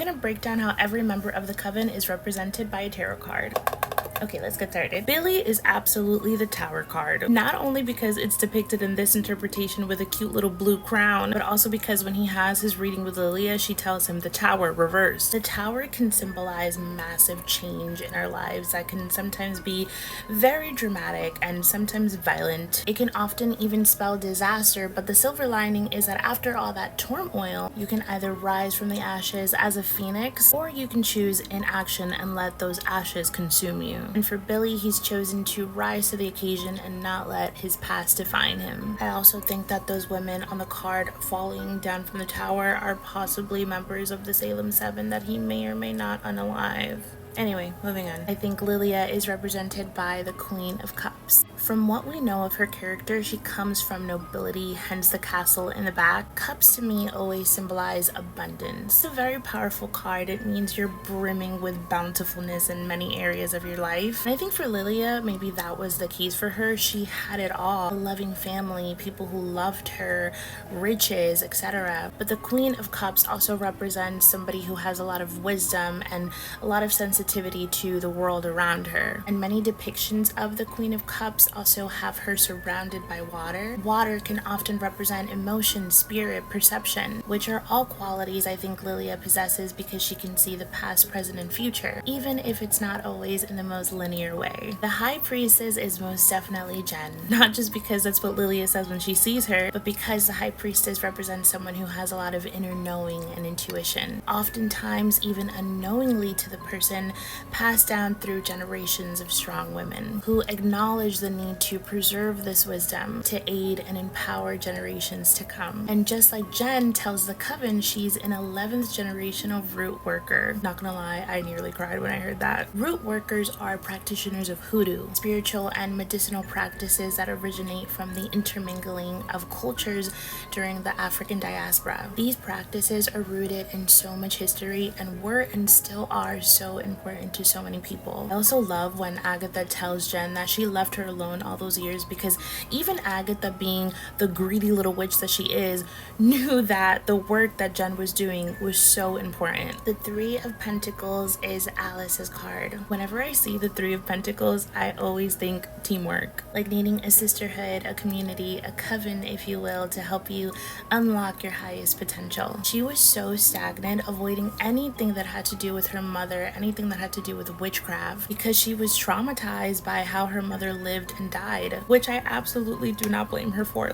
I'm gonna break down how every member of the Coven is represented by a tarot card. Okay, let's get started. Billy is absolutely the Tower card. Not only because it's depicted in this interpretation with a cute little blue crown, but also because when he has his reading with Lilia, she tells him the Tower reversed. The Tower can symbolize massive change in our lives that can sometimes be very dramatic and sometimes violent. It can often even spell disaster, but the silver lining is that after all that turmoil, you can either rise from the ashes as a phoenix, or you can choose inaction and let those ashes consume you. And for Billy, he's chosen to rise to the occasion and not let his past define him. I also think that those women on the card falling down from the tower are possibly members of the Salem 7 that he may or may not unalive. Anyway, moving on. I think Lilia is represented by the Queen of Cups. From what we know of her character, she comes from nobility, hence the castle in the back. Cups to me always symbolize abundance. It's a very powerful card. It means you're brimming with bountifulness in many areas of your life. And I think for Lilia, maybe that was the case for her. She had it all. A loving family, people who loved her, riches, etc. But the Queen of Cups also represents somebody who has a lot of wisdom and a lot of sensitivity to the world around her. And many depictions of the Queen of Cups also have her surrounded by water. Water can often represent emotion, spirit, perception, which are all qualities I think Lilia possesses because she can see the past, present, and future, even if it's not always in the most linear way. The High Priestess is most definitely Jen, not just because that's what Lilia says when she sees her, but because the High Priestess represents someone who has a lot of inner knowing and intuition, oftentimes even unknowingly to the person, passed down through generations of strong women who acknowledge the need to preserve this wisdom to aid and empower generations to come. And just like Jen tells the Coven, she's an 11th generational root worker. Not gonna lie, I nearly cried when I heard that. Root workers are practitioners of hoodoo, spiritual and medicinal practices that originate from the intermingling of cultures during the African diaspora. These practices are rooted in so much history and were and still are so important to so many people. I also love when Agatha tells Jen that she left her alone all those years because even Agatha, being the greedy little witch that she is, knew that the work that Jen was doing was so important. The Three of Pentacles is Alice's card. Whenever I see the Three of Pentacles, I always think teamwork, like needing a sisterhood, a community, a coven, if you will, to help you unlock your highest potential. She was so stagnant, avoiding anything that had to do with her mother, anything that had to do with witchcraft, because she was traumatized by how her mother lived and died, which I absolutely do not blame her for.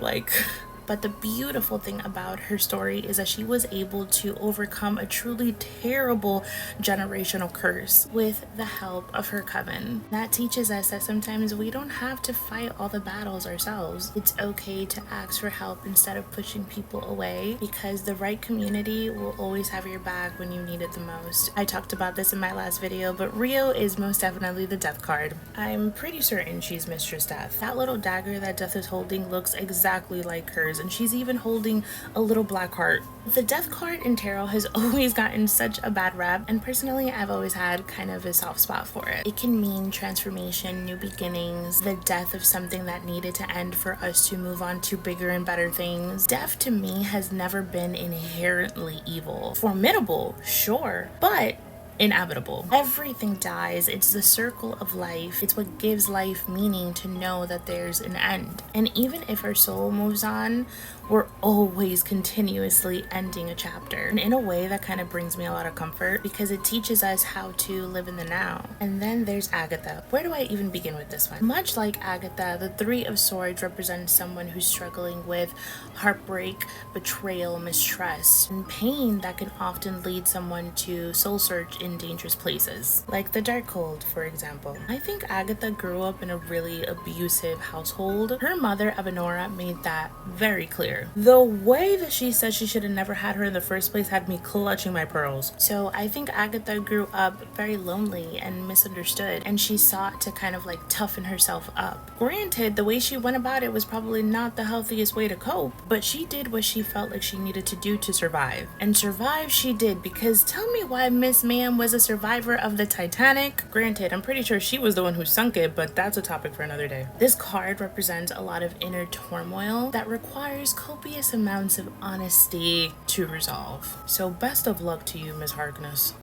But the beautiful thing about her story is that she was able to overcome a truly terrible generational curse with the help of her coven. That teaches us that sometimes we don't have to fight all the battles ourselves. It's okay to ask for help instead of pushing people away, because the right community will always have your back when you need it the most. I talked about this in my last video, but Rio is most definitely the Death card. I'm pretty certain she's Mistress Death. That little dagger that Death is holding looks exactly like hers, and she's even holding a little black heart. The Death card in tarot has always gotten such a bad rap, and personally I've always had kind of a soft spot for it. It can mean transformation, new beginnings, the death of something that needed to end for us to move on to bigger and better things. Death to me has never been inherently evil. Formidable, sure, but inevitable. Everything dies. It's the circle of life. It's what gives life meaning to know that there's an end. And even if our soul moves on, we're always continuously ending a chapter. And in a way that kind of brings me a lot of comfort, because it teaches us how to live in the now. And then there's Agatha. Where do I even begin with this one? Much like Agatha, the Three of Swords represents someone who's struggling with heartbreak, betrayal, mistrust, and pain that can often lead someone to soul search in dangerous places, like the Darkhold, for example. I think Agatha grew up in a really abusive household. Her mother, Evanora, made that very clear. The way that she said she should have never had her in the first place had me clutching my pearls. So I think Agatha grew up very lonely and misunderstood, and she sought to kind of like toughen herself up. Granted, the way she went about it was probably not the healthiest way to cope, but she did what she felt like she needed to do to survive. And survive she did, because tell me why Miss Ma'am was a survivor of the Titanic. Granted, I'm pretty sure she was the one who sunk it, but that's a topic for another day. This card represents a lot of inner turmoil that requires copious amounts of honesty to resolve. So best of luck to you, Ms. Harkness.